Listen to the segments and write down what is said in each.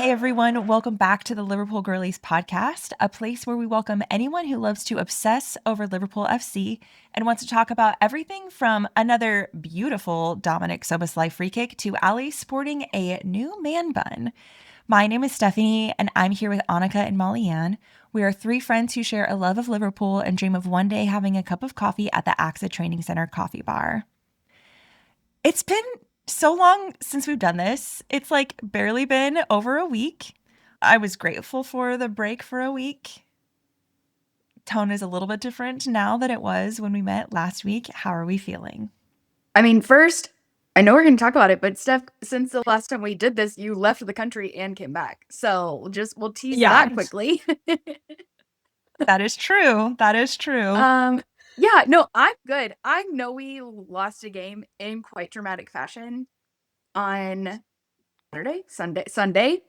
Hey everyone, welcome back to the Liverpool Girlies Podcast, a place where we welcome anyone who loves to obsess over Liverpool FC and wants to talk about everything from another beautiful Dominik Szoboszlai free kick to Ali sporting a new man bun. My name is Stephanie, and I'm here with Annika and Molly Ann. We are three friends who share a love of Liverpool and dream of one day having a cup of coffee at the AXA Training Center coffee bar. It's been so long since we've done this. It's like barely been over a week. I was grateful for the break for a week. Tone is a little bit different now than it was when we met last week. How are we feeling? I mean, first, I know we're going to talk about it, but Steph, since the last time we did this, you left the country and came back. So we'll tease that quickly. That is true. That is true. Yeah, no, I'm good. I know we lost a game in quite dramatic fashion on Sunday,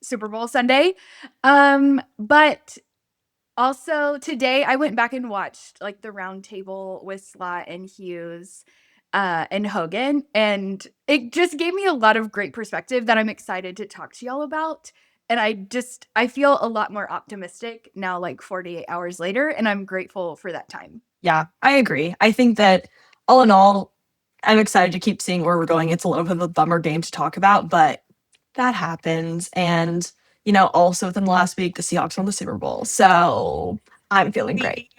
Super Bowl Sunday. But also today I went back and watched like the round table with Slot and Hughes and Hogan, and it just gave me a lot of great perspective that I'm excited to talk to y'all about. And I feel a lot more optimistic now, like 48 hours later, and I'm grateful for that time. Yeah, I agree. I think that all in all, I'm excited to keep seeing where we're going. It's a little bit of a bummer game to talk about, but that happens. And, you know, also within the last week, the Seahawks won the Super Bowl. So I'm feeling great.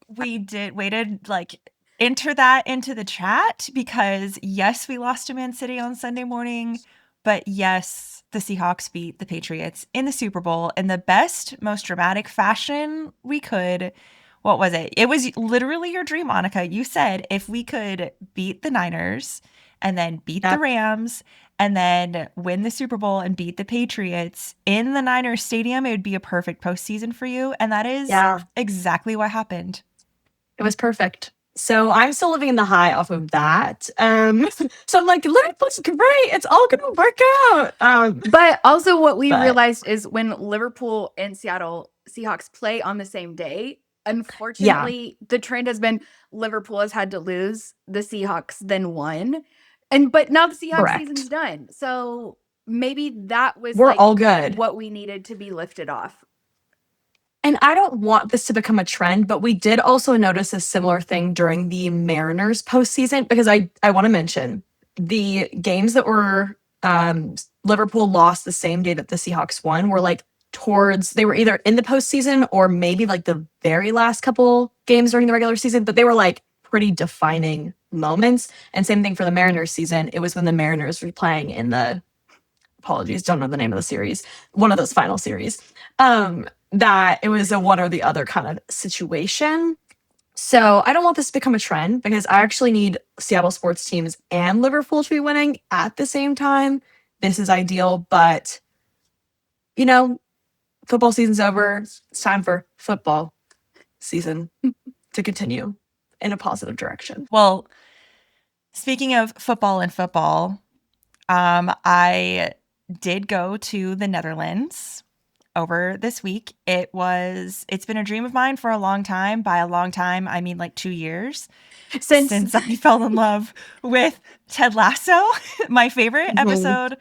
Waited, like, enter that into the chat because, yes, we lost to Man City on Sunday morning, but yes, the Seahawks beat the Patriots in the Super Bowl in the best, most dramatic fashion we could. What was it? It was literally your dream, Annika. You said if we could beat the Niners and then beat the Rams and then win the Super Bowl and beat the Patriots in the Niners stadium, it would be a perfect postseason for you. And that is exactly what happened. It was perfect. So I'm still living in the high off of that. So I'm like, Liverpool's great. It's all going to work out. But also what we realized is when Liverpool and Seattle Seahawks play on the same day, unfortunately, the trend has been Liverpool has had to lose, the Seahawks then won. But now the Seahawks season's done. So maybe that was all good. What we needed to be lifted off. And I don't want this to become a trend, but we did also notice a similar thing during the Mariners postseason, because I want to mention the games that were Liverpool lost the same day that the Seahawks won were like they were either in the postseason or maybe like the very last couple games during the regular season, but they were like pretty defining moments. And same thing for the Mariners season. It was when the Mariners were playing in the, apologies, don't know the name of the series, one of those final series, that it was a one or the other kind of situation. So I don't want this to become a trend because I actually need Seattle sports teams and Liverpool to be winning at the same time. This is ideal, but you know, football season's over. It's time for football season to continue in a positive direction. Well, speaking of football and football, I did go to the Netherlands over this week. It's been a dream of mine for a long time. By a long time, I mean like 2 years since I fell in love with Ted Lasso. My favorite episode.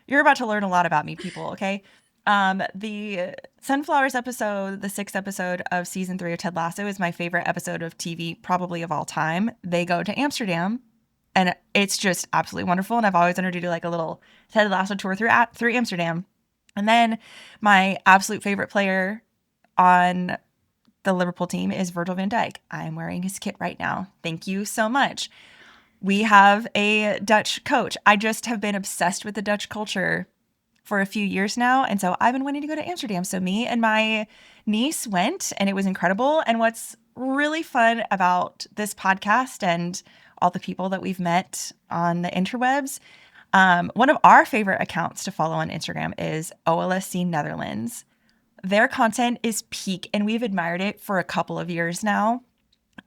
You're about to learn a lot about me, people, okay? The Sunflowers episode, the 6th episode of season 3 of Ted Lasso, is my favorite episode of TV, probably of all time. They go to Amsterdam, and it's just absolutely wonderful. And I've always wanted to do like a little Ted Lasso tour through Amsterdam. And then my absolute favorite player on the Liverpool team is Virgil van Dijk. I'm wearing his kit right now. Thank you so much. We have a Dutch coach. I just have been obsessed with the Dutch culture for a few years now. And so I've been wanting to go to Amsterdam. So me and my niece went, and it was incredible. And what's really fun about this podcast and all the people that we've met on the interwebs, one of our favorite accounts to follow on Instagram is OLSC Netherlands. Their content is peak, and we've admired it for a couple of years now.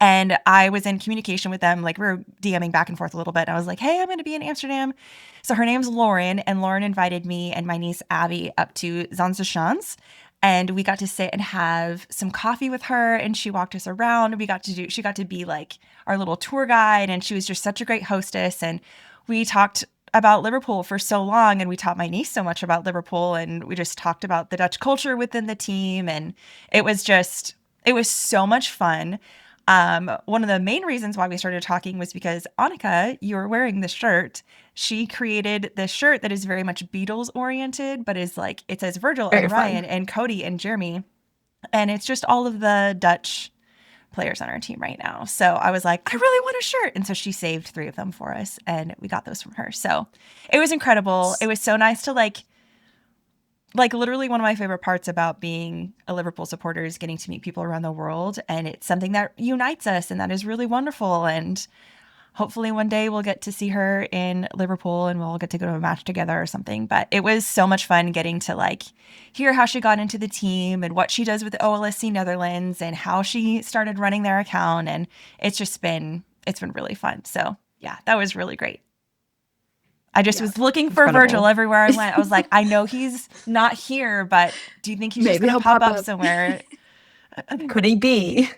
And I was in communication with them, like we were DMing back and forth a little bit. And I was like, hey, I'm going to be in Amsterdam. So her name's Lauren, and Lauren invited me and my niece Abby up to Zandvoort. And we got to sit and have some coffee with her, and she walked us around. She got to be like our little tour guide, and she was just such a great hostess. And we talked about Liverpool for so long, and we taught my niece so much about Liverpool, and we just talked about the Dutch culture within the team, and it was so much fun. One of the main reasons why we started talking was because Annika, you were wearing the shirt. She created this shirt that is very much Beatles oriented, but is like, it says Virgil Very and fun. Ryan and Cody and Jeremy. And it's just all of the Dutch players on our team right now. So I was like, I really want a shirt. And so she saved 3 of them for us, and we got those from her. So it was incredible. It was so nice to like literally one of my favorite parts about being a Liverpool supporter is getting to meet people around the world. And it's something that unites us, and that is really wonderful. And hopefully one day we'll get to see her in Liverpool and we'll get to go to a match together or something. But it was so much fun getting to like hear how she got into the team and what she does with OLSC Netherlands and how she started running their account. And it's been really fun. So yeah, that was really great. I just was looking for Incredible. Virgil everywhere I went. I was like, I know he's not here, but do you think he's just Maybe going to he'll pop up somewhere? Could he be?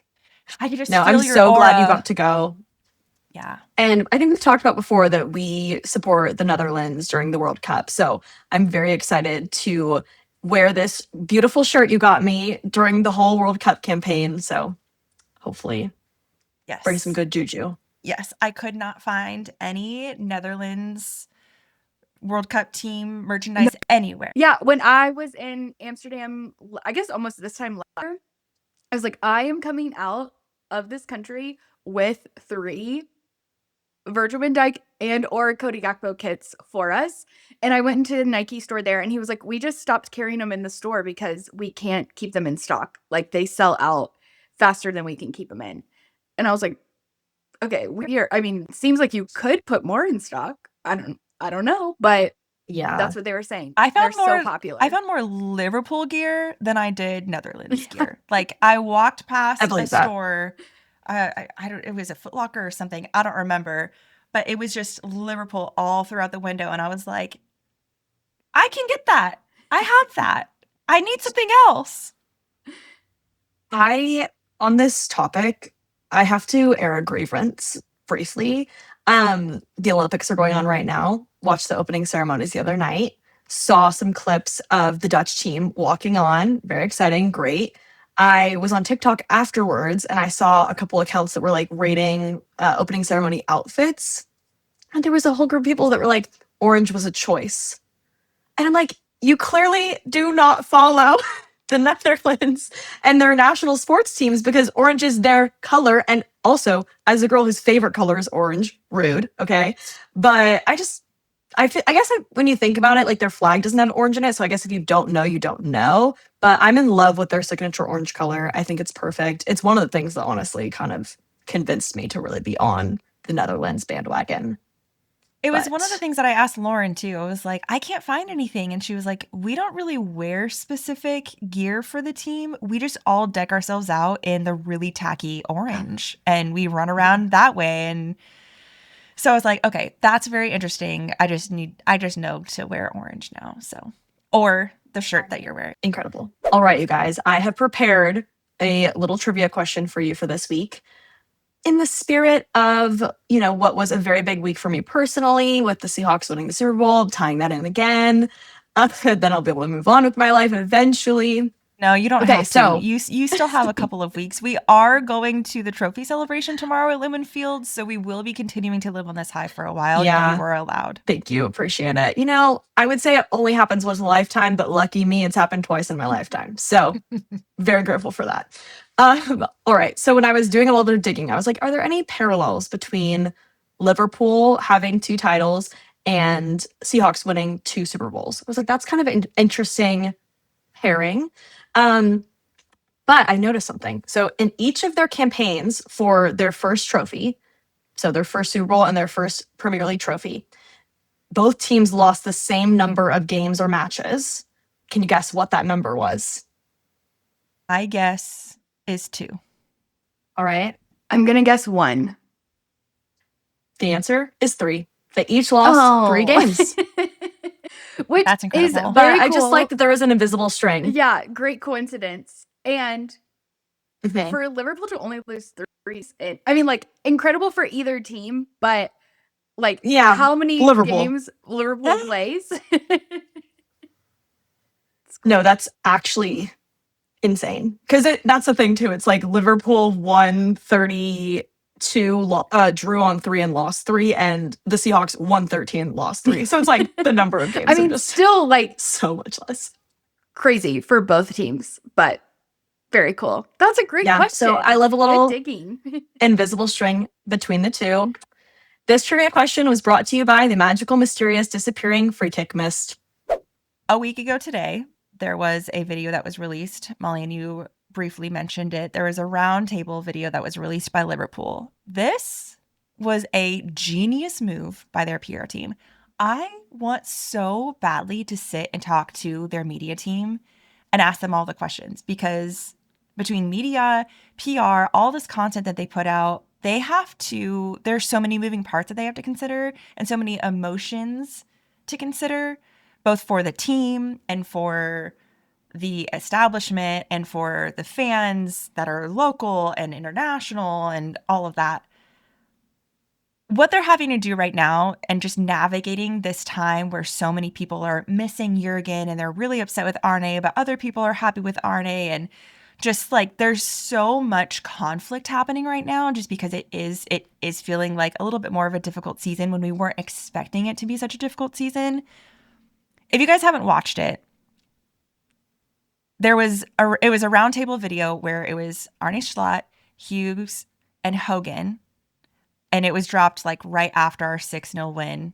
I could just No, feel I'm your so glad you aura. got to go. Yeah. And I think we've talked about before that we support the Netherlands during the World Cup. So I'm very excited to wear this beautiful shirt you got me during the whole World Cup campaign. So hopefully Yes. bring some good juju. Yes. I could not find any Netherlands World Cup team merchandise anywhere. Yeah, when I was in Amsterdam, I guess almost this time last year, I was like, I am coming out of this country with 3 Virgil van Dijk and or Cody Gakpo kits for us. And I went into the Nike store there, and he was like, we just stopped carrying them in the store because we can't keep them in stock. Like, they sell out faster than we can keep them in. And I was like, okay, I mean, seems like you could put more in stock. I don't know, but Yeah. that's what they were saying. I found They're so popular. I found more Liverpool gear than I did Netherlands gear. Like I walked past I a believe that. store, I don't. It was a Foot Locker or something. I don't remember, but it was just Liverpool all throughout the window, and I was like, I can get that. I have that. I need something else. On this topic, I have to air a grievance briefly. The Olympics are going on right now. Watched the opening ceremonies the other night. Saw some clips of the Dutch team walking on. Very exciting, great. I was on TikTok afterwards, and I saw a couple accounts that were like rating opening ceremony outfits. And there was a whole group of people that were like, orange was a choice. And I'm like, you clearly do not follow the Netherlands and their national sports teams because orange is their color. And also, as a girl whose favorite color is orange, rude, okay? But I guess when you think about it, like their flag doesn't have orange in it. So I guess if you don't know, you don't know. But I'm in love with their signature orange color. I think it's perfect. It's one of the things that honestly kind of convinced me to really be on the Netherlands bandwagon. It was one of the things that I asked Lauren too. I was like, I can't find anything. And she was like, we don't really wear specific gear for the team. We just all deck ourselves out in the really tacky orange and we run around that way. And so I was like, okay, that's very interesting. I just know to wear orange now. So, or the shirt that you're wearing. Incredible. All right, you guys, I have prepared a little trivia question for you for this week. In the spirit of, what was a very big week for me personally with the Seahawks winning the Super Bowl, tying that in again, then I'll be able to move on with my life eventually. No, you don't have to. So You still have a couple of weeks. We are going to the trophy celebration tomorrow at Lemon Field, so we will be continuing to live on this high for a while. Yeah. You are allowed. Thank you. Appreciate it. I would say it only happens once in a lifetime, but lucky me, it's happened twice in my lifetime. So very grateful for that. All right. So when I was doing a little bit of digging, I was like, are there any parallels between Liverpool having 2 titles and Seahawks winning 2 Super Bowls? I was like, that's kind of an interesting pairing. But I noticed something. So in each of their campaigns for their first trophy, so their first Super Bowl and their first Premier League trophy, both teams lost the same number of games or matches. Can you guess what that number was? My guess is 2. All right. I'm going to guess 1. The answer is 3. They each lost 3 games. Which That's incredible. is But very I just cool. like that there was an invisible string. Yeah, great coincidence. And Mhm. for Liverpool to only lose 3, incredible for either team, but Like, Yeah, how many Liverpool. games Liverpool plays? No, that's actually insane. Because that's the thing, too. It's like Liverpool won 32, drew on 3 and lost 3, and the Seahawks won 13 and lost 3. So it's like the number of games I are mean, just still like so much less. crazy for both teams, but very cool. That's a great Yeah, question. so I love a little Good digging. invisible string between the two. This trivia question was brought to you by the magical, mysterious, disappearing free kick mist. A week ago today, there was a video that was released. Molly, and you briefly mentioned it. There was a roundtable video that was released by Liverpool. This was a genius move by their PR team. I want so badly to sit and talk to their media team and ask them all the questions, because between media, PR, all this content that they put out, there's so many moving parts that they have to consider and so many emotions to consider, both for the team and for the establishment and for the fans that are local and international and all of that. What they're having to do right now and just navigating this time where so many people are missing Jurgen and they're really upset with Arne, but other people are happy with Arne, and just like there's so much conflict happening right now, just because it is feeling like a little bit more of a difficult season when we weren't expecting it to be such a difficult season. If you guys haven't watched it, it was a roundtable video where it was Arne Slot, Hughes, and Hogan. And it was dropped like right after our 6-0 win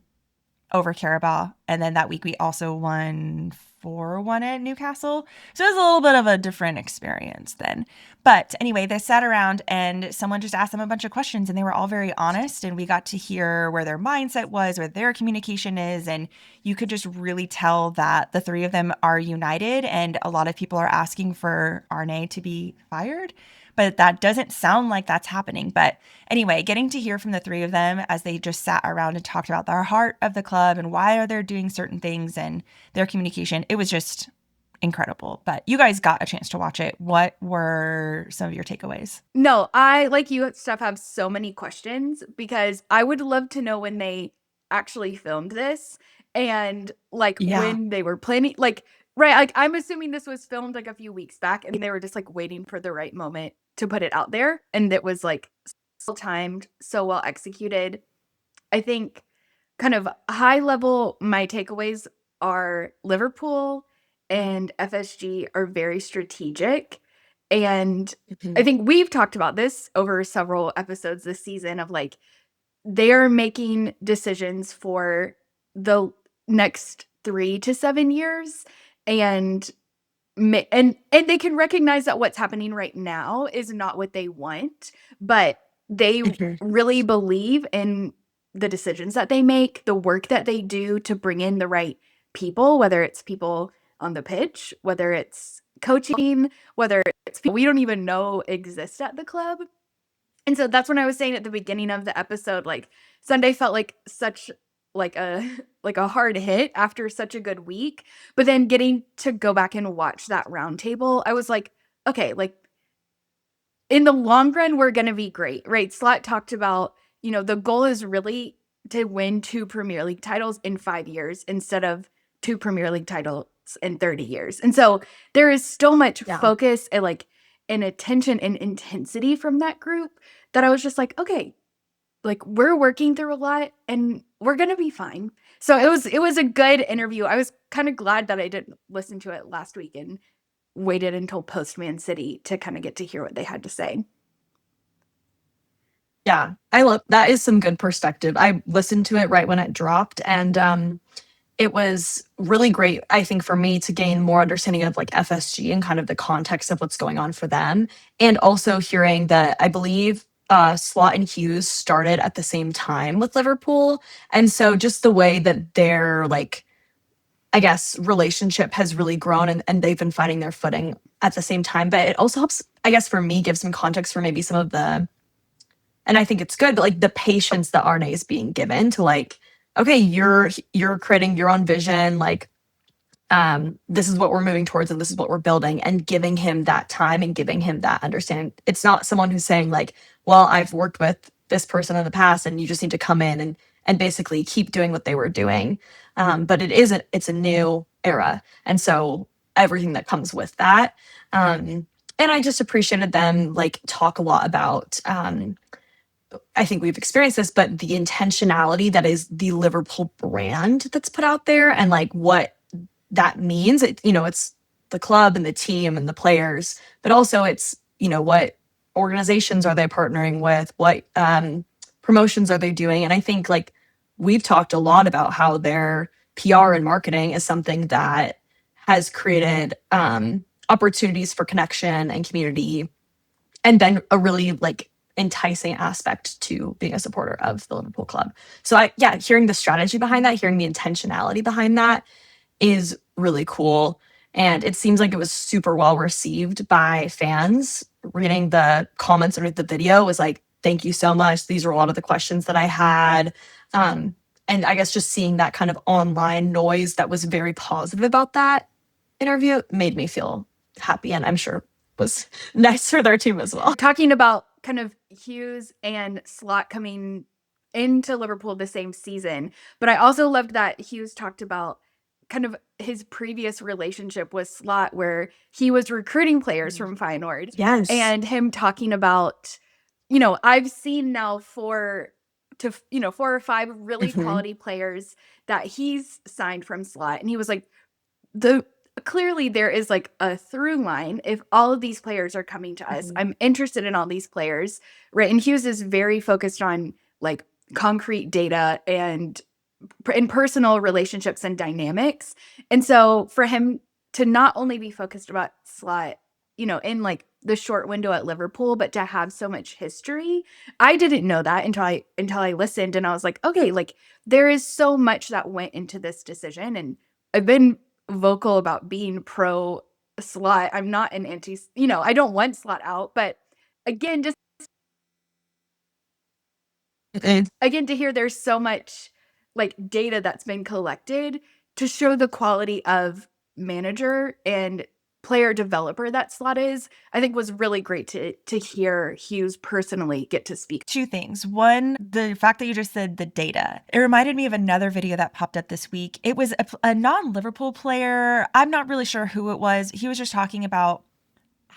over Carabao. And then that week we also won 4-1 at Newcastle. So it was a little bit of a different experience then. But anyway, they sat around and someone just asked them a bunch of questions, and they were all very honest. And we got to hear where their mindset was, where their communication is. And you could just really tell that the three of them are united. And a lot of people are asking for Arne to be fired, but that doesn't sound like that's happening. But anyway, getting to hear from the three of them as they just sat around and talked about the heart of the club and why are they doing certain things and their communication, it was just incredible. But you guys got a chance to watch it. What were some of your takeaways? No, I, like you, Steph, have so many questions, because I would love to know when they actually filmed this and like when they were planning, like, right, like I'm assuming this was filmed like a few weeks back and they were just like waiting for the right moment to put it out there, and it was like so timed, so well executed. I think kind of high level, my takeaways are Liverpool and FSG are very strategic. And I think we've talked about this over several episodes this season of like, they are making decisions for the next 3 to 7 years, and they can recognize that what's happening right now is not what they want, but they really believe in the decisions that they make, the work that they do to bring in the right people, whether it's people on the pitch, whether it's coaching, whether it's people we don't even know exist at the club. And so that's when I was saying at the beginning of the episode, like Sunday felt like such like a hard hit after such a good week. But then getting to go back and watch that roundtable, I was like, okay, like in the long run, we're gonna be great, right? Slot talked about, the goal is really to win 2 Premier League titles in 5 years instead of 2 Premier League titles in 30 years. And so there is still much focus and like an attention and intensity from that group that I was just like, okay, like we're working through a lot and we're gonna be fine. So it was a good interview. I was kind of glad that I didn't listen to it last week and waited until post Man City to kind of get to hear what they had to say. Yeah, I love that. Is some good perspective. I listened to it right when it dropped, and it was really great, I think, for me to gain more understanding of like FSG and kind of the context of what's going on for them, and also hearing that I believe Slot and Hughes started at the same time with Liverpool, and so just the way that their like, I guess, relationship has really grown, and they've been finding their footing at the same time. But it also helps, I guess, for me, give some context for maybe some of the, and I think it's good, but like the patience that Arne is being given to like, okay, you're creating your own vision, like this is what we're moving towards and this is what we're building, and giving him that time and giving him that understanding. It's not someone who's saying like, well, I've worked with this person in the past and you just need to come in and basically keep doing what they were doing. But it's a new era. And so everything that comes with that. And I just appreciated them like talk a lot about, I think we've experienced this, but the intentionality that is the Liverpool brand that's put out there and like what that means. It's the club and the team and the players, but also it's, what organizations are they partnering with? What promotions are they doing? And I think like we've talked a lot about how their PR and marketing is something that has created opportunities for connection and community and been a really like enticing aspect to being a supporter of the Liverpool club. So hearing the strategy behind that, hearing the intentionality behind that is really cool. And it seems like it was super well received by fans. Reading the comments underneath the video was like, thank you so much. These are a lot of the questions that I had. And I guess just seeing that kind of online noise that was very positive about that interview made me feel happy, and I'm sure was nice for their team as well. Talking about kind of Hughes and Slot coming into Liverpool the same season, but I also loved that Hughes talked about kind of his previous relationship with Slot, where he was recruiting players from Feyenoord. Yes. And him talking about, I've seen now 4 or 5 really quality players that he's signed from Slot. And he was like, clearly there is like a through line. If all of these players are coming to us, I'm interested in all these players, right? And Hughes is very focused on like concrete data and in personal relationships and dynamics. And so for him to not only be focused about Slot, in like the short window at Liverpool, but to have so much history, I didn't know that until I listened, and I was like, okay, like there is so much that went into this decision. And I've been vocal about being pro Slot. I'm not an anti, I don't want Slot out, but again, just to hear there's so much like data that's been collected to show the quality of manager and player developer that Slot is, I think was really great to hear Hughes personally get to speak. 2 things. One, the fact that you just said the data. It reminded me of another video that popped up this week. It was a non-Liverpool player. I'm not really sure who it was. He was just talking about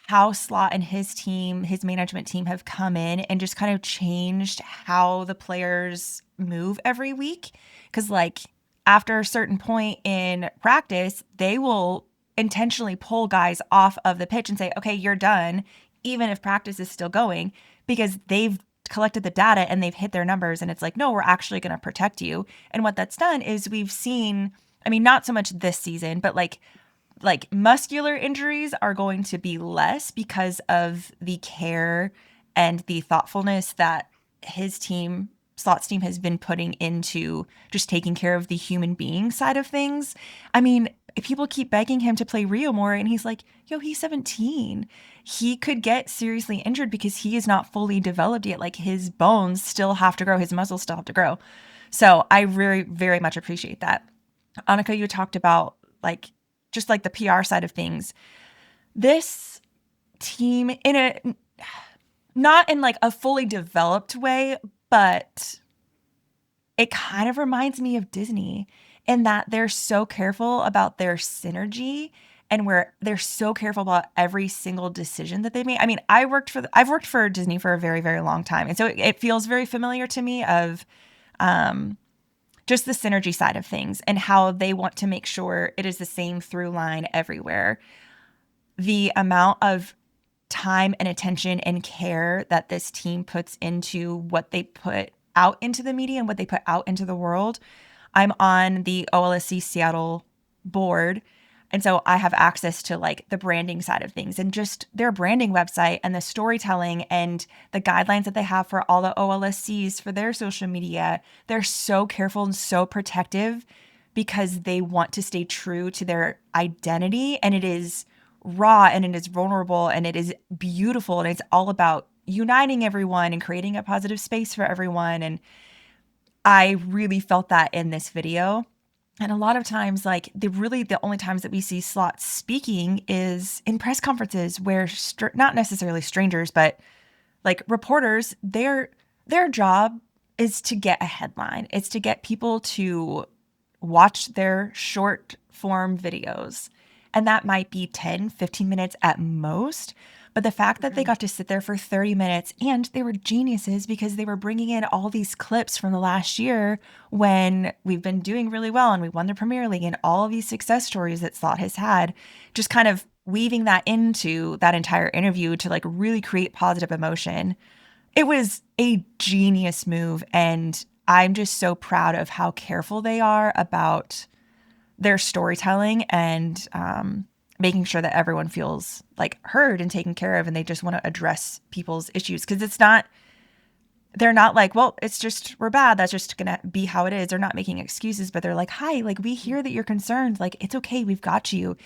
how Slot and his team, his management team, have come in and just kind of changed how the players move every week. Because like after a certain point in practice, they will intentionally pull guys off of the pitch and say, okay, you're done, even if practice is still going, because they've collected the data and they've hit their numbers. And it's like, no, we're actually going to protect you. And what that's done is we've seen, I mean, not so much this season, but like muscular injuries are going to be less because of the care and the thoughtfulness that his team, Slot's team, has been putting into just taking care of the human being side of things. I mean, people keep begging him to play Rio more, and he's like, yo, he's 17. He could get seriously injured because he is not fully developed yet. Like his bones still have to grow, his muscles still have to grow. So I very, very much appreciate that. Annika, you talked about like just like the PR side of things. This team not in like a fully developed way, but it kind of reminds me of Disney in that they're so careful about their synergy and where they're so careful about every single decision that they make. I mean, I've worked for Disney for a very, very long time. And so it feels very familiar to me of just the synergy side of things and how they want to make sure it is the same through line everywhere. The amount of time and attention and care that this team puts into what they put out into the media and what they put out into the world. I'm on the OLSC Seattle board, and so I have access to like the branding side of things and just their branding website and the storytelling and the guidelines that they have for all the OLSCs for their social media. They're so careful and so protective because they want to stay true to their identity, and it is raw and it is vulnerable and it is beautiful and it's all about uniting everyone and creating a positive space for everyone. And I really felt that in this video. And a lot of times, like the only times that we see Slot speaking is in press conferences where not necessarily strangers, but like reporters, their job is to get a headline. It's to get people to watch their short form videos. And that might be 10, 15 minutes at most. But the fact that they got to sit there for 30 minutes, and they were geniuses because they were bringing in all these clips from the last year when we've been doing really well and we won the Premier League and all of these success stories that Slot has had, just kind of weaving that into that entire interview to like really create positive emotion. It was a genius move, and I'm just so proud of how careful they are about their storytelling and making sure that everyone feels like heard and taken care of, and they just want to address people's issues. Because they're not like, well, it's just, we're bad, that's just gonna be how it is. They're not making excuses, but they're like, hi, like, we hear that you're concerned, like, it's okay, we've got you,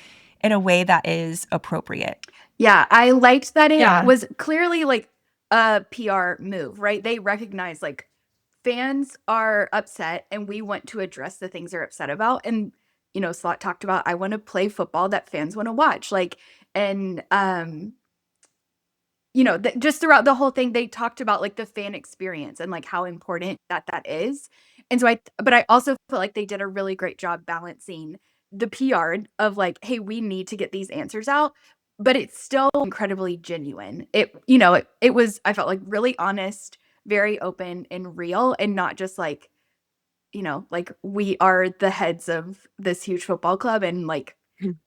in a way that is appropriate. Yeah, I liked that it Yeah. was clearly like a PR move, right? They recognize like fans are upset and we want to address the things they're upset about. And, you know, Slot talked about, I want to play football that fans want to watch. Like, and, you know, just throughout the whole thing, they talked about like the fan experience and like how important that is. And so but I also feel like they did a really great job balancing the PR of like, hey, we need to get these answers out, but it's still incredibly genuine. It was, I felt like really honest, very open and real, and not just like, you know, like we are the heads of this huge football club and like,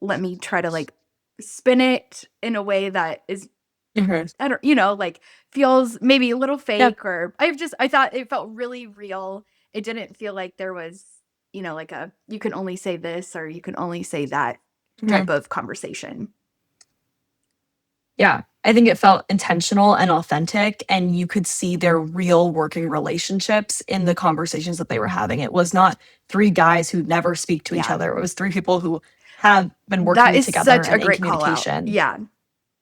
let me try to like spin it in a way that is, I don't, you know, like feels maybe a little fake, or I thought it felt really real. It didn't feel like there was, you know, like you can only say this or you can only say that type of conversation. Yeah, I think it felt intentional and authentic, and you could see their real working relationships in the conversations that they were having. It was not three guys who never speak to each other. It was three people who have been working That is together such a and in great call out. communication. Yeah.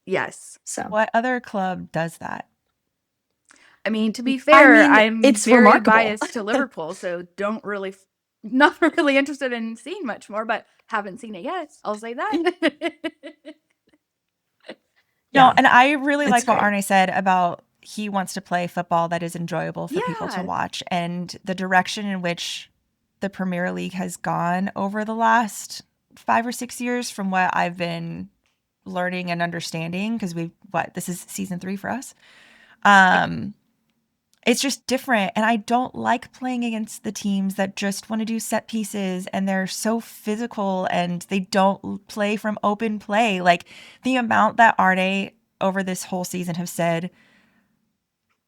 Yes. So What other club does that? I mean, to be fair, I'm it's very remarkable. biased to Liverpool, so not really interested in seeing much more, but haven't seen it yet. I'll say that. No, Yeah, and I really like what great. Arne said about he wants to play football that is enjoyable for people to Yeah. watch, and the direction in which the Premier League has gone over the last 5 or 6 years from what I've been learning and understanding, because this is season 3 for us. It's just different, and I don't like playing against the teams that just want to do set pieces and they're so physical and they don't play from open play. Like the amount that Arne over this whole season have said,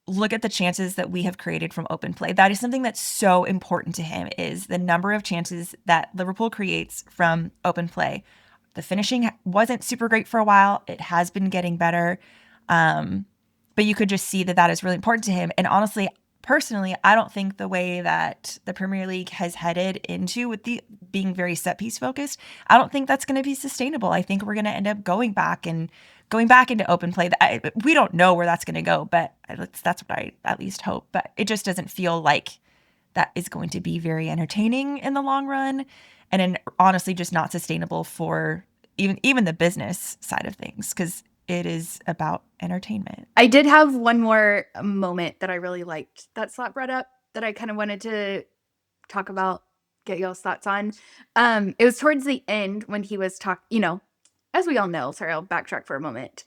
look at the chances that we have created from open play. That is something that's so important to him, is the number of chances that Liverpool creates from open play. The finishing wasn't super great for a while. It has been getting better. But you could just see that is really important to him. And honestly, personally, I don't think the way that the Premier League has headed into with the being very set piece focused, I don't think that's going to be sustainable. I think we're going to end up going back into open play. We don't know where that's going to go, but that's what I at least hope. But it just doesn't feel like that is going to be very entertaining in the long run, and honestly just not sustainable for even the business side of things, because it is about entertainment. I did have one more moment that I really liked that Slot brought up that I kind of wanted to talk about, get y'all's thoughts on. It was towards the end when he was you know, as we all know, sorry, I'll backtrack for a moment.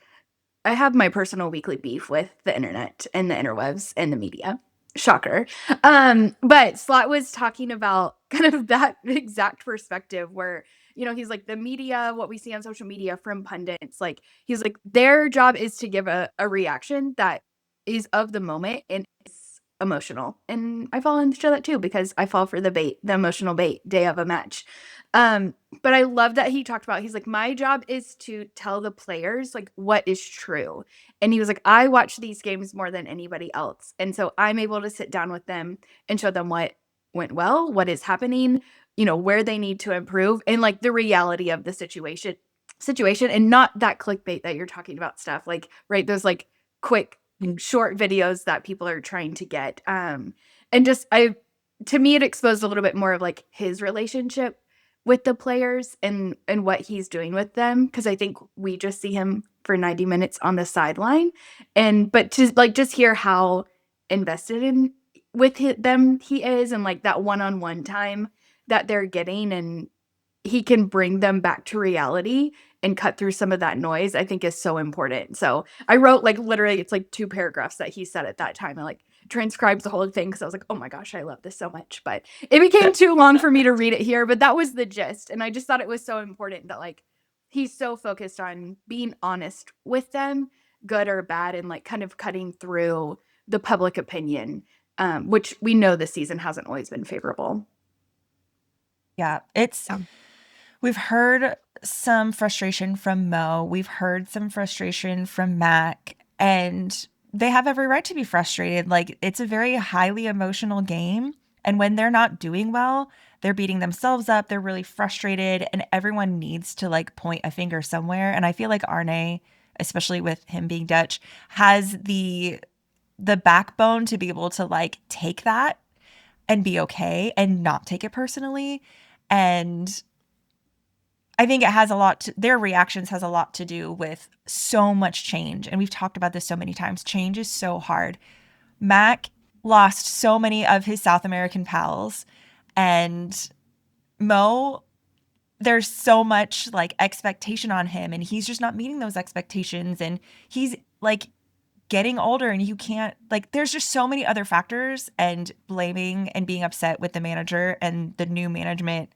I have my personal weekly beef with the internet and the interwebs and the media. Shocker. But Slot was talking about kind of that exact perspective where, you know, he's like, the media, what we see on social media from pundits, like, he's like, their job is to give a reaction that is of the moment and is emotional. And I fall into that too, because I fall for the emotional bait day of a match. But I love that he talked about, he's like, my job is to tell the players like what is true. And he was like, I watch these games more than anybody else. And so I'm able to sit down with them and show them what went well, what is happening, you know, where they need to improve, and like the reality of the situation, and not that clickbait that you're talking about stuff. Like, right, those like quick short videos that people are trying to get. And just to me, it exposed a little bit more of like his relationship with the players and what he's doing with them, because I think we just see him for 90 minutes on the sideline, but to like just hear how invested in with them he is, and like that one-on-one time that they're getting, and he can bring them back to reality and cut through some of that noise, I think is so important. So I wrote like literally it's like 2 paragraphs that he said at that time. I like transcribed the whole thing because I was like, oh my gosh, I love this so much. But it became too long for me to read it here. But that was the gist. And I just thought it was so important that like he's so focused on being honest with them, good or bad, and like kind of cutting through the public opinion, which we know this season hasn't always been favorable. Yeah, we've heard some frustration from Mo. We've heard some frustration from Mac, and they have every right to be frustrated. Like, it's a very highly emotional game, and when they're not doing well, they're beating themselves up. They're really frustrated, and everyone needs to like point a finger somewhere. And I feel like Arne, especially with him being Dutch, has the backbone to be able to like take that and be okay and not take it personally. And I think it has their reactions has a lot to do with so much change. And we've talked about this so many times. Change is so hard. Mac lost so many of his South American pals, and Mo, there's so much like expectation on him, and he's just not meeting those expectations. And he's like getting older, and you can't like, there's just so many other factors, and blaming and being upset with the manager and the new management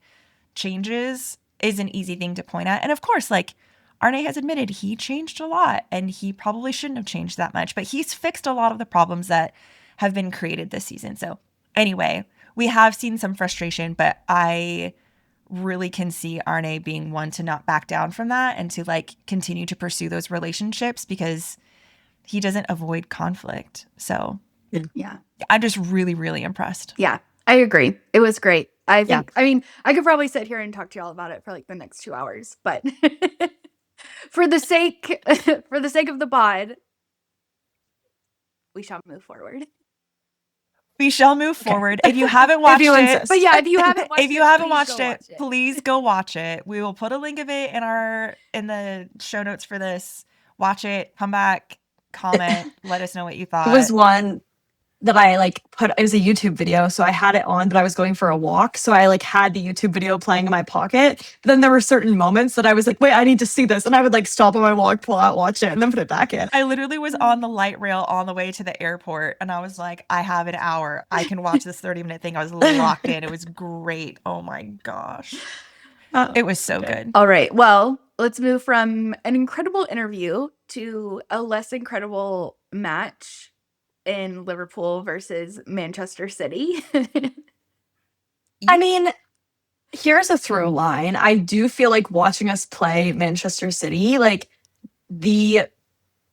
changes is an easy thing to point at. And of course, like Arne has admitted he changed a lot, and he probably shouldn't have changed that much, but he's fixed a lot of the problems that have been created this season. So anyway, we have seen some frustration, but I really can see Arne being one to not back down from that and to like continue to pursue those relationships, because he doesn't avoid conflict. So Yeah. I'm just really, really impressed. Yeah, I agree. It was great. I think, I mean, I could probably sit here and talk to y'all about it for like the next 2 hours, but for the sake of the pod, we shall move forward. We shall move forward. If you haven't watched it, but yeah, if you haven't watched it, please go watch it. We will put a link of it in the show notes for this. Watch it, come back, comment, let us know what you thought. It was one that I like it was a YouTube video, so I had it on, but I was going for a walk, so I like had the YouTube video playing in my pocket. But then there were certain moments that I was like, wait, I need to see this, and I would like stop on my walk, pull out, watch it, and then put it back in. I literally was on the light rail on the way to the airport, and I was like, I have an hour, I can watch this 30-minute thing. I was locked in. It was great. Oh my gosh, it was so good. All right, well, let's move from an incredible interview to a less incredible match in Liverpool versus Manchester City. I mean, here's a through line. I do feel like watching us play Manchester City, like the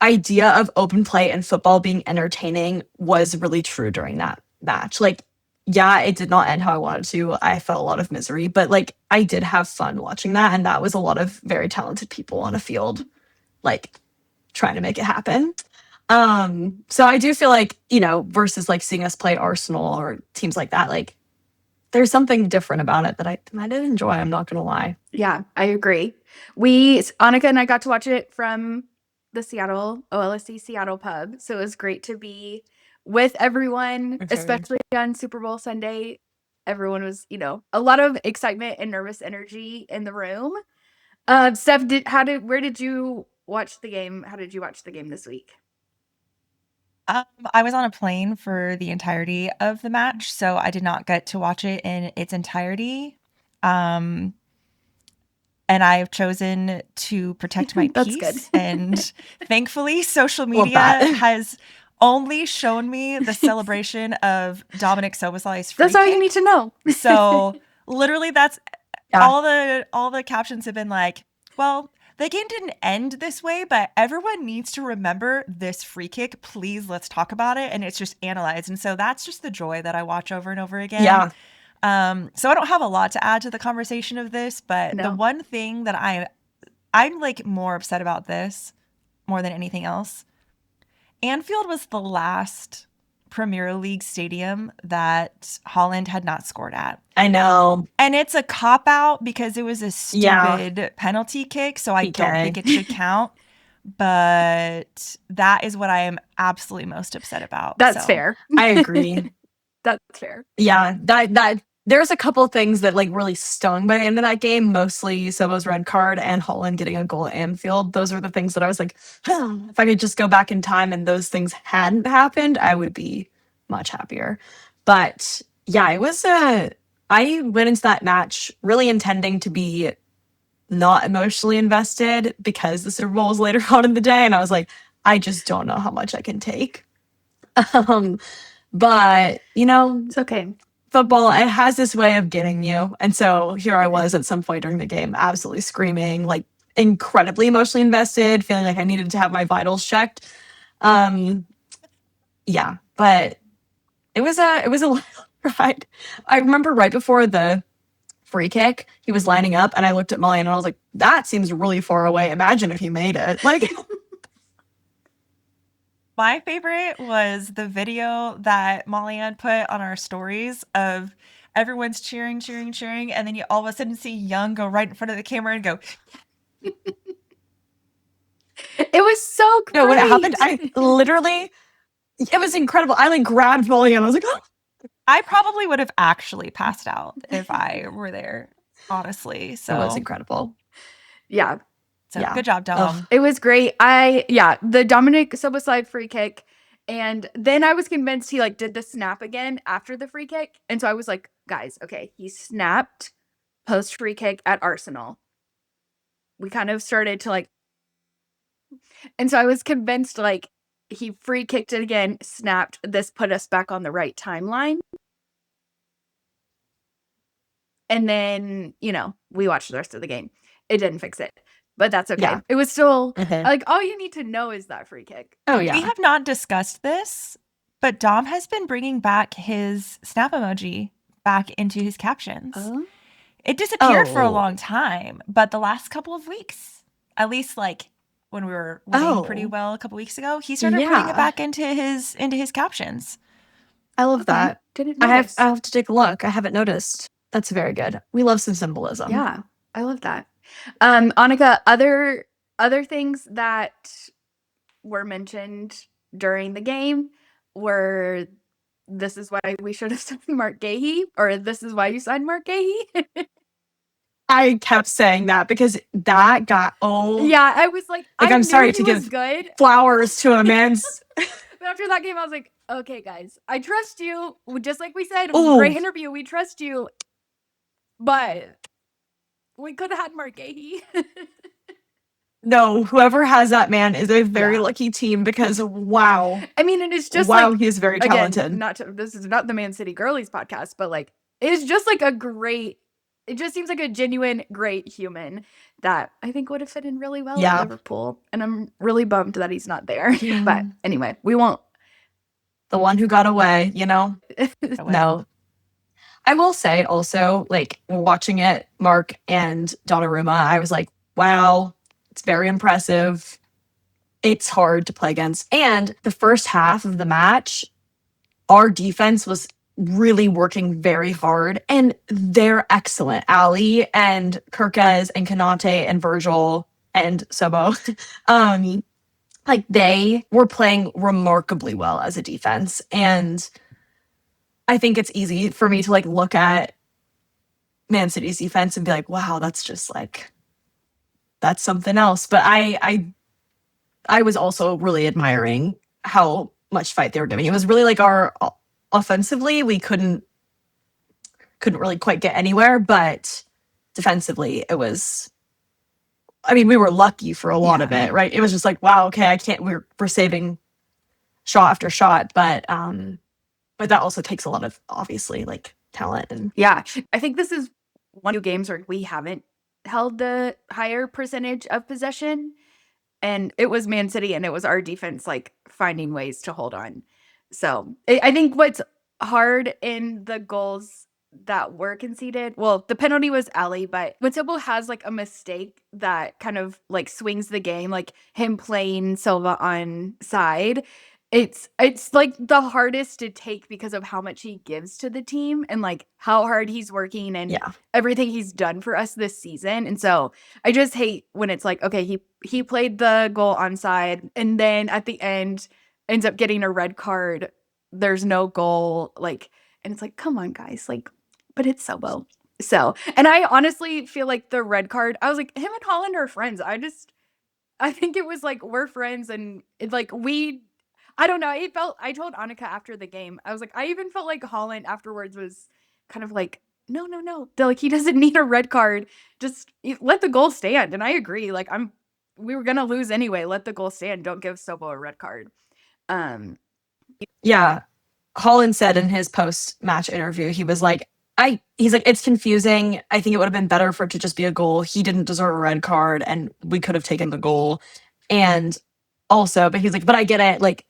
idea of open play and football being entertaining was really true during that match. Like, yeah, it did not end how I wanted to. I felt a lot of misery, but like I did have fun watching that. And that was a lot of very talented people on a field, like trying to make it happen. So I do feel like, versus like seeing us play Arsenal or teams like that, like there's something different about it that I did enjoy. I'm not going to lie. Yeah, I agree. Annika and I got to watch it from the OLSC Seattle pub. So it was great to be with everyone, especially on Super Bowl Sunday. Everyone was, a lot of excitement and nervous energy in the room. Steph, where did you watch the game? How did you watch the game this week? I was on a plane for the entirety of the match, so I did not get to watch it in its entirety. And I've chosen to protect my peace. Good. And thankfully, social media has only shown me the celebration of Dominik Szoboszlai's free That's all kick. you need to know. So literally, that's all the captions have been like, well, the game didn't end this way, but everyone needs to remember this free kick. Please, let's talk about it. And it's just analyzed. And so that's just the joy that I watch over and over again. Yeah. So I don't have a lot to add to the conversation of this, but the one thing that I'm like more upset about this more than anything else, Anfield was the last Premier League stadium that Holland had not scored at. I know. And it's a cop-out because it was a stupid penalty kick, so I don't think it should count. But that is what I am absolutely most upset about. That's fair. I agree. That's fair. Yeah, that there's a couple of things that like really stung by the end of that game. Mostly Sobo's red card and Holland getting a goal at Anfield. Those are the things that I was like, if I could just go back in time and those things hadn't happened, I would be much happier. But yeah, it was I went into that match really intending to be not emotionally invested because the Super Bowl was later on in the day, and I was like, I just don't know how much I can take. But you know, It's okay. football, it has this way of getting you. And so here I was at some point during the game, absolutely screaming, like incredibly emotionally invested, feeling like I needed to have my vitals checked. Yeah, but it was a wild ride. I remember right before the free kick, he was lining up, and I looked at Molly and I was like, that seems really far away. Imagine if he made it. Like, My favorite was the video that Molly Ann put on our stories of everyone's cheering, cheering, cheering, and then you all of a sudden see Young go right in front of the camera and go, It was so great. no, when it happened, I literally, it was incredible. I like grabbed Molly and I was like, oh. I probably would have actually passed out if I were there, honestly. So It was incredible. Yeah. So Yeah. good job, Dom. Ugh. It was great. The Dominik Szoboszlai free kick. And then I was convinced he like did the snap again after the free kick. And so I was like, guys, okay, he snapped post free kick at Arsenal. We kind of started to like, and so I was convinced like he free kicked it again, snapped. This put us back on the right timeline. And then, you know, we watched the rest of the game. It didn't fix it, but that's okay. Yeah. It was still Mhm. like all you need to know is that free kick. Oh, We yeah. have not discussed this, but Dom has been bringing back his snap emoji back into his captions. It disappeared for a Oh. long time, but the last couple of weeks, at least like when we were winning pretty Oh. well a couple weeks ago, he started putting Yeah. it back into his captions. I love that. Didn't I notice. have to take a look. I haven't noticed. That's very good. We love some symbolism. Yeah, I love that. Annika, other things that were mentioned during the game were this is why we should have signed Mark Gahey, or this is why you signed Mark Gahey. I kept saying that because that got Yeah, I was like Like, I I'm knew sorry he to was give- good. flowers to a man's. But after that game, I was like, okay, guys, I trust you. Just like we said, Ooh. great interview. We trust you. But we could have had Mark Gahey. No, whoever has that man is a very Yeah. lucky team because wow. I mean, and it's just wow, like, he is very again, talented. this is not the Man City Girlies podcast, but like, it's just like it just seems like a genuine, great human that I think would have fit in really well Yeah. at Liverpool. And I'm really bummed that he's not there. Yeah. But anyway, we won't. The one who got away, you know? No. I will say also, like, watching it, Mark and Donnarumma, I was like, wow, it's very impressive. It's hard to play against. And the first half of the match, our defense was really working very hard, and they're excellent. Ali and Kirkez and Kanate and Virgil and Sobo, like they were playing remarkably well as a defense. And I think it's easy for me to like look at Man City's defense and be like, wow, that's just like, that's something else. But I was also really admiring how much fight they were giving. It was really like our offensively, we couldn't really quite get anywhere, but defensively it was, I mean, we were lucky for a lot of it, right? It was just like, wow, okay, we're saving shot after shot, but that also takes a lot of obviously like talent and Yeah. I think this is one of the games where we haven't held the higher percentage of possession. And it was Man City and it was our defense like finding ways to hold on. So I think what's hard in the goals that were conceded, well, the penalty was Ali, but when Sobo has like a mistake that kind of like swings the game, like him playing Silva on side, it's like the hardest to take because of how much he gives to the team and like how hard he's working and yeah. everything he's done for us this season. And so I just hate when it's like, okay, he played the goal onside and then at the end ends up getting a red card. There's no goal. Like And it's like, come on, guys. Like, but it's Sobo. So, and I honestly feel like the red card, I was like, him and Holland are friends. I think it was like, we're friends and it, like, I don't know. I told Annika after the game, I was like, I even felt like Holland afterwards was kind of like, no. They're like, he doesn't need a red card. Just let the goal stand. And I agree. Like, we were going to lose anyway. Let the goal stand. Don't give Sobo a red card. Yeah. Holland said in his post-match interview, he was like, he's like, it's confusing. I think it would have been better for it to just be a goal. He didn't deserve a red card and we could have taken the goal. And also, but he's like, but I get it. Like,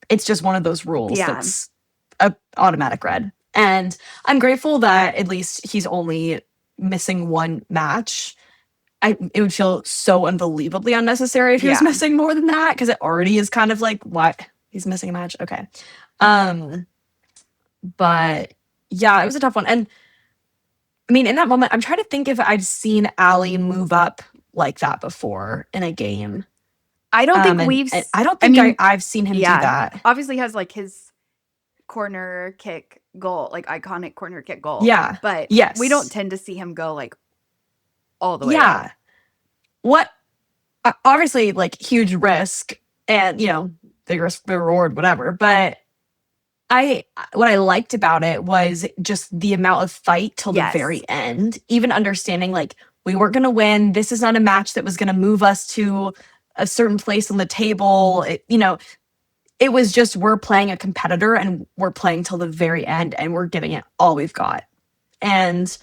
it's just one of those rules that's a automatic red. And I'm grateful that at least he's only missing one match. It would feel so unbelievably unnecessary if he was missing more than that, because it already is kind of like, what? He's missing a match? Okay. But yeah, it was a tough one. And I mean, in that moment, I'm trying to think if I'd seen Ali move up like that before in a game. I don't think I've seen him do that. Obviously has like his corner kick goal, like iconic corner kick goal. Yeah. But we don't tend to see him go like all the way up. What obviously like huge risk and, you know, big risk, big reward, whatever. But what I liked about it was just the amount of fight till the very end, even understanding like we weren't going to win. This is not a match that was going to move us to a certain place on the table. It was just, we're playing a competitor and we're playing till the very end and we're giving it all we've got. And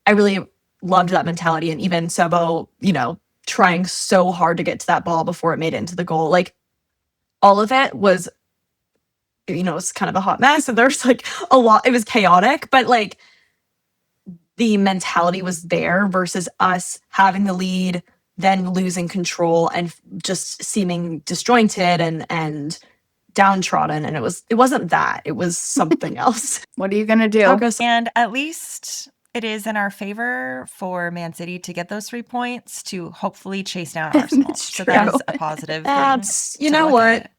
I really loved that mentality. And even Sobo, trying so hard to get to that ball before it made it into the goal. Like all of it was, it's kind of a hot mess. And there's like a lot, it was chaotic, but like the mentality was there versus us having the lead, then losing control and just seeming disjointed and downtrodden. And it wasn't that, it was something else. What are you going to do? And at least it is in our favor for Man City to get those 3 points to hopefully chase down Arsenal. So that is a positive That's, thing. you know what?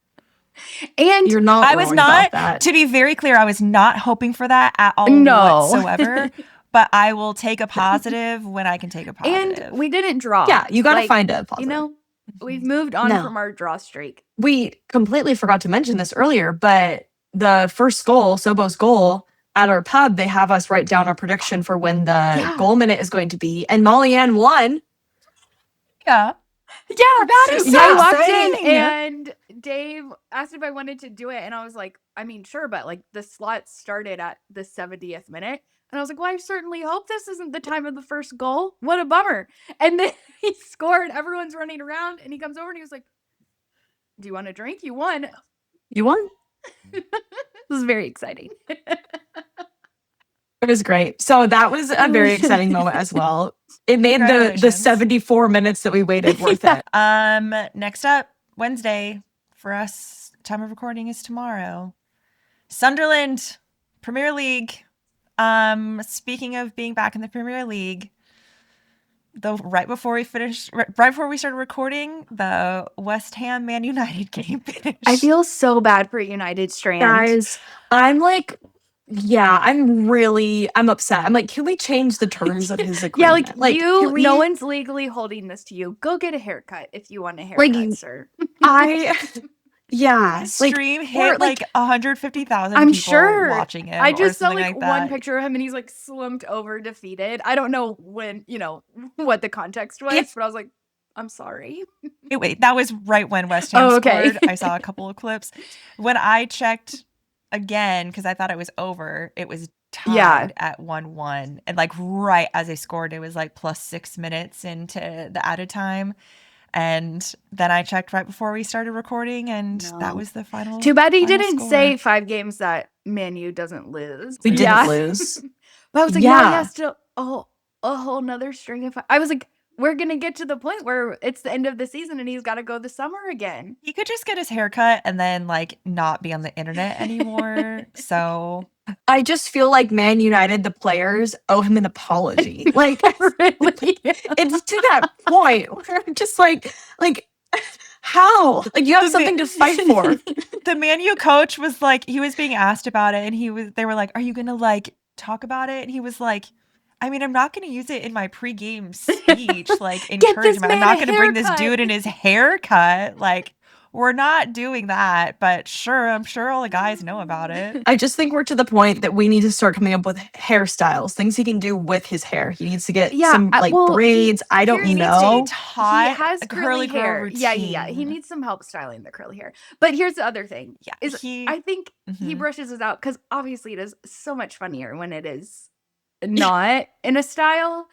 And you're not. I was not, to be very clear, I was not hoping for that at all whatsoever. But I will take a positive when I can take a positive. And we didn't draw. Yeah, you got to find a positive. We've moved on from our draw streak. We completely forgot to mention this earlier, but the first goal, Sobo's goal, at our pub, they have us write down our prediction for when the goal minute is going to be. And Molly Ann won. Yeah. Yeah, that is so exciting. Walked in and Dave asked if I wanted to do it. And I was like, I mean, sure. But like the slot started at the 70th minute. And I was like, well, I certainly hope this isn't the time of the first goal. What a bummer. And then he scored. Everyone's running around. And he comes over and he was like, do you want a drink? You won. You won? This is very exciting. It was great. So that was a very exciting moment as well. It made the 74 minutes that we waited worth it. Next up, Wednesday for us, time of recording is tomorrow. Sunderland, Premier League. Speaking of being back in the Premier League, right before we started recording, the West Ham Man United game finished. I feel so bad for United Strand. Guys, I'm like, I'm upset. I'm like, can we change the terms of his agreement? No one's legally holding this to you. Go get a haircut if you want a haircut, sir. Stream hit like 150,000 I'm people sure watching it. I just saw like one picture of him and he's like slumped over defeated. I don't know when, what the context was, but I was like, I'm sorry. Wait, that was right when West Ham scored. I saw a couple of clips. When I checked again, because I thought it was over, it was tied at 1-1. And like right as they scored, it was like plus 6 minutes into the added time. And then I checked right before we started recording, and that was the final. Too bad he didn't say 5 games that Man U doesn't lose. We didn't lose. But I was like, he has to a whole nother string of. I was like, we're gonna get to the point where it's the end of the season and he's got to go this summer again. He could just get his haircut and then like not be on the internet anymore. So I just feel like Man United, the players, owe him an apology. Like, really? It's to that point where I'm just like, How? Like, you have The something to fight for. The Man U coach was like, he was being asked about it, and they were like, "Are you gonna like talk about it?" And he was like, "I mean, I'm not gonna use it in my pregame speech, like encouragement. I'm not gonna bring this dude in his haircut. Like, we're not doing that." But sure, I'm sure all the guys know about it. I just think we're to the point that we need to start coming up with hairstyles, things he can do with his hair. He needs to get some like braids. I don't know. He has curly hair. Yeah. He needs some help styling the curly hair. But here's the other thing. Yeah, I think he brushes it out because obviously it is so much funnier when it is not in a style.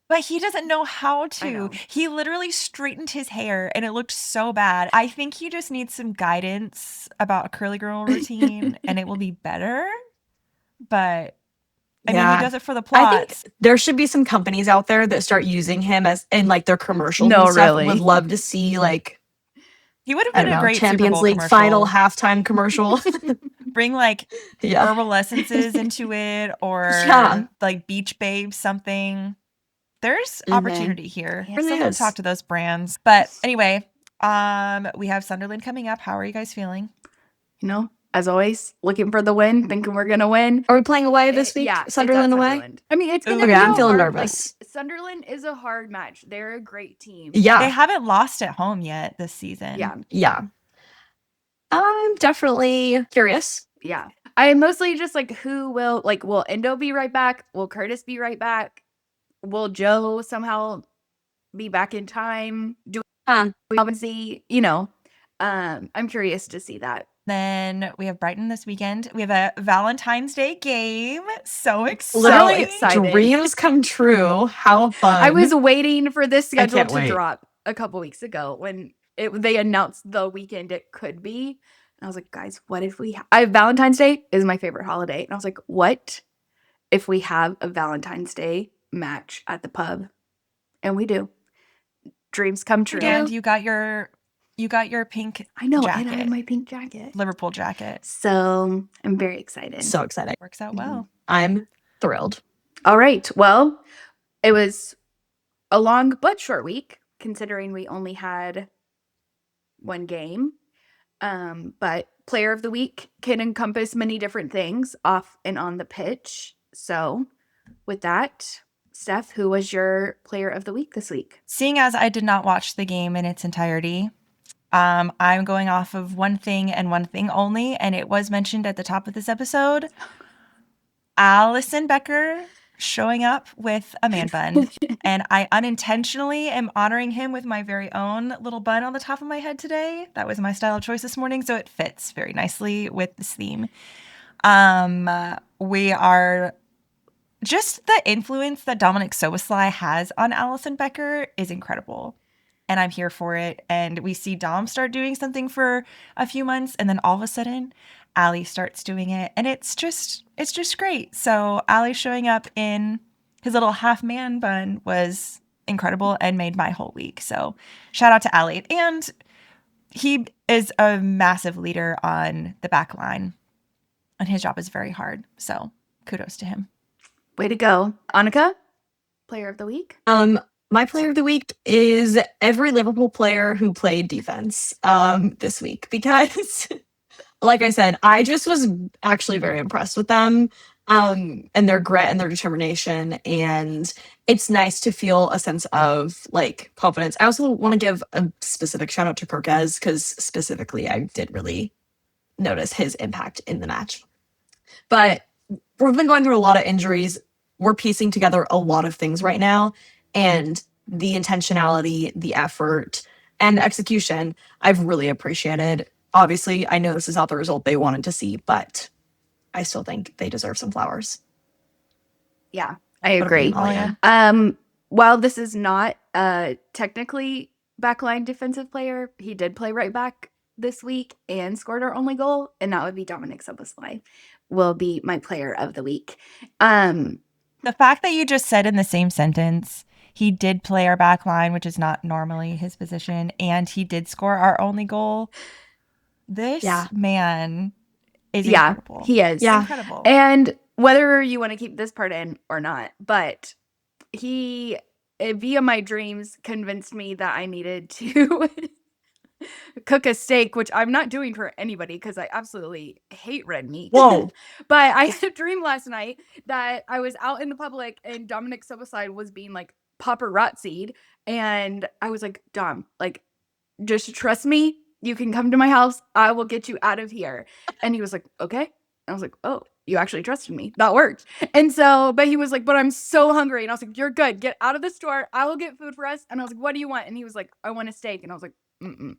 But he doesn't know how to. He literally straightened his hair and it looked so bad. I think he just needs some guidance about a curly girl routine and it will be better. But I mean, he does it for the plots. I think there should be some companies out there that start using him as in like their commercials and stuff. Would love to see like he would have been a great Champions League final halftime commercial. Bring like herbal essences into it or like Beach Babe something. There's opportunity here. Someone talk to those brands. But anyway, we have Sunderland coming up. How are you guys feeling? You know, as always, looking for the win, thinking we're gonna win. Are we playing away this week? Yeah, Sunderland away? I mean, it's gonna be I'm feeling nervous. Like, Sunderland is a hard match. They're a great team. Yeah. They haven't lost at home yet this season. Yeah. I'm definitely curious. Yeah. I mostly just like will Endo be right back? Will Curtis be right back? Will Joe somehow be back in time? Do we obviously, I'm curious to see that. Then we have Brighton this weekend. We have a Valentine's Day game. So excited. Literally, dreams come true. How fun. I was waiting for this schedule to drop a couple weeks ago when they announced the weekend it could be. And I was like, guys, what if Valentine's Day is my favorite holiday. And I was like, what if we have a Valentine's Day match at the pub? And we do. Dreams come true. And you got your pink jacket. And I have my pink jacket. Liverpool jacket. So I'm very excited. So excited. Works out well. I'm thrilled. All right. Well, it was a long but short week, considering we only had one game. But player of the week can encompass many different things off and on the pitch. So with that, Steph, who was your player of the week this week? Seeing as I did not watch the game in its entirety, I'm going off of one thing and one thing only, and it was mentioned at the top of this episode. Alison Becker showing up with a man bun, and I unintentionally am honoring him with my very own little bun on the top of my head today. That was my style of choice this morning, so it fits very nicely with this theme. We are just the influence that Dominik Szoboszlai has on Alison Becker is incredible. And I'm here for it. And we see Dom start doing something for a few months, and then all of a sudden, Ali starts doing it. And it's just great. So Ali showing up in his little half man bun was incredible and made my whole week. So shout out to Ali. And he is a massive leader on the back line. And his job is very hard. So kudos to him. Way to go. Annika, player of the week? My player of the week is every Liverpool player who played defense this week because, like I said, I just was actually very impressed with them and their grit and their determination. And it's nice to feel a sense of like confidence. I also want to give a specific shout out to Perquez because specifically I did really notice his impact in the match. But we've been going through a lot of injuries. We're piecing together a lot of things right now. And the intentionality, the effort, and execution, I've really appreciated. Obviously, I know this is not the result they wanted to see, but I still think they deserve some flowers. Yeah, I agree. While this is not technically backline defensive player, he did play right back this week and scored our only goal, and that would be Dominik Szoboszlai. Will be my player of the week. The fact that you just said in the same sentence, he did play our back line, which is not normally his position, and he did score our only goal. This man is incredible. He is. Yeah. Incredible. And whether you want to keep this part in or not, but he, via my dreams, convinced me that I needed to cook a steak, which I'm not doing for anybody because I absolutely hate red meat. Whoa. But I had a dream last night that I was out in the public and Dominik Szoboszlai was being like paparazzi'd. And I was like, Dom, like, just trust me. You can come to my house. I will get you out of here. And he was like, okay. I was like, oh, you actually trusted me. That worked. And so, but he was like, but I'm so hungry. And I was like, you're good. Get out of the store. I will get food for us. And I was like, what do you want? And he was like, I want a steak. And I was like, mm-mm.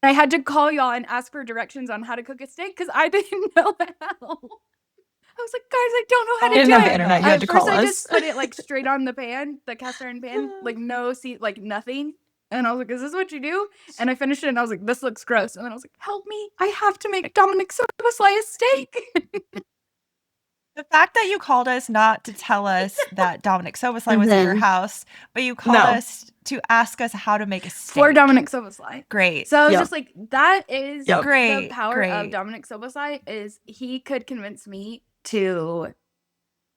I had to call y'all and ask for directions on how to cook a steak because I didn't know how. I was like, guys, I don't know how to didn't do have it. the internet. You had to First, call I us. just put it like straight on the pan, the cast iron pan, like no seat, like nothing. And I was like, is this what you do? And I finished it and I was like, this looks gross. And then I was like, help me. I have to make Dominik Szoboszlai a steak. The fact that you called us not to tell us that Dominik Szoboszlai was at your house, but you called us to ask us how to make a steak. For Dominik Szoboszlai. Great. So I was just like, that is Great. The power of Dominik Szoboszlai is he could convince me to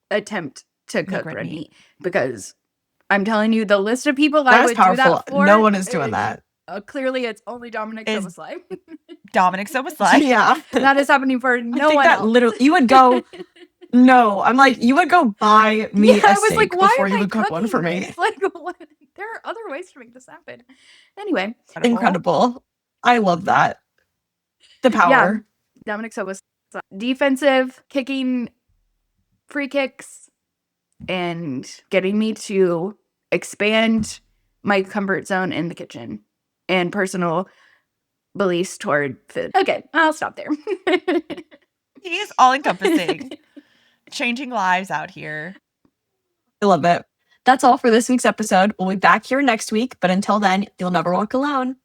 attempt to cook red meat. Because I'm telling you, the list of people I would do that for. No one is doing that. Clearly, it's only Dominik Szoboszlai. Dominik Szoboszlai. Yeah. That is happening for no one else. Literally, you would go, no. I'm like, you would go buy me a I was steak like, why before am you I would cook one for me. this? Like, what? There are other ways to make this happen. Anyway. Incredible. I love that. The power. Yeah. Dominik Szoboszlai. Defensive, kicking free kicks, and getting me to expand my comfort zone in the kitchen and personal beliefs toward food. Okay, I'll stop there. He is all encompassing. Changing lives out here. I love it. That's all for this week's episode. We'll be back here next week, but until then, you'll never walk alone.